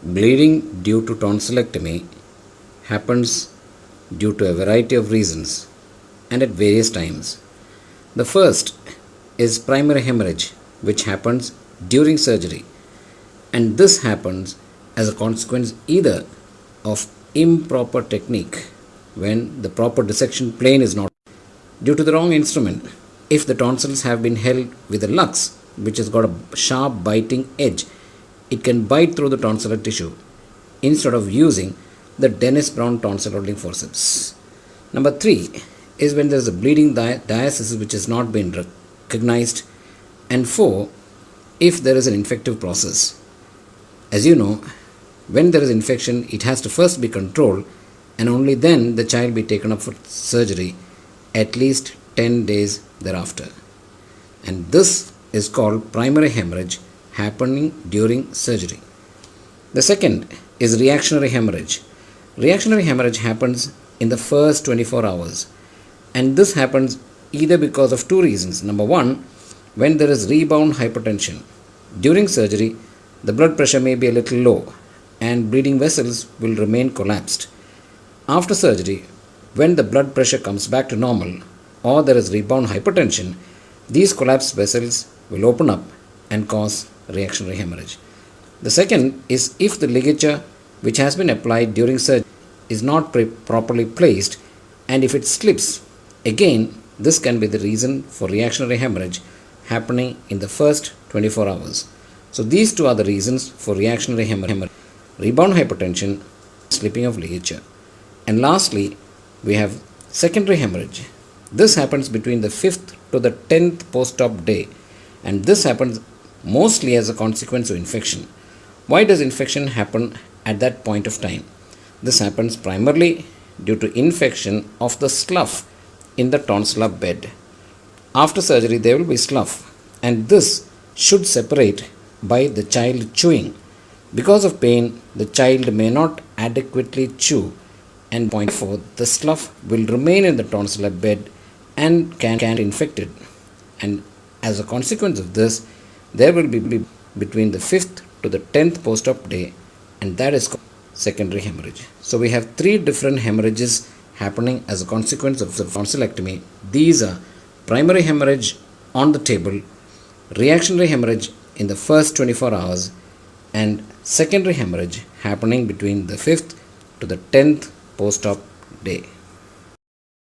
Bleeding due to tonsillectomy happens due to a variety of reasons and at various times. The first is primary hemorrhage, which happens during surgery, and this happens as a consequence either of improper technique when the proper dissection plane is not due to the wrong instrument. If the tonsils have been held with a lux, which has got a sharp biting edge, it can bite through the tonsillar tissue instead of using the Dennis Brown tonsil holding forceps. Number 3 is when there is a bleeding diastasis which has not been recognized, and 4 if there is an infective process. As you know, when there is infection, it has to first be controlled and only then the child be taken up for surgery at least 10 days thereafter. And this is called primary hemorrhage happening during surgery. The second is reactionary hemorrhage. Reactionary hemorrhage happens in the first 24 hours, and this happens either because of two reasons. Number one, when there is rebound hypertension. During surgery, the blood pressure may be a little low and bleeding vessels will remain collapsed. After surgery, when the blood pressure comes back to normal or there is rebound hypertension, these collapsed vessels will open up and cause reactionary hemorrhage. The second is if the ligature which has been applied during surgery is not properly placed, and if it slips, again this can be the reason for reactionary hemorrhage happening in the first 24 hours. So these two are the reasons for reactionary hemorrhage: rebound hypertension, slipping of ligature. And lastly, we have secondary hemorrhage. This happens between the 5th to the 10th post-op day, and this happens mostly as a consequence of infection. Why does infection happen at that point of time? This happens primarily due to infection of the slough in the tonsillar bed. After surgery, there will be slough, and this should separate by the child chewing. Because of pain, the child may not adequately chew, and point 4, the slough will remain in the tonsillar bed and can get infected. And as a consequence of this, there will be between the 5th to the 10th post-op day, and that is called secondary hemorrhage. So we have three different hemorrhages happening as a consequence of the tonsillectomy. These are primary hemorrhage on the table, reactionary hemorrhage in the first 24 hours, and secondary hemorrhage happening between the 5th to the 10th post-op day.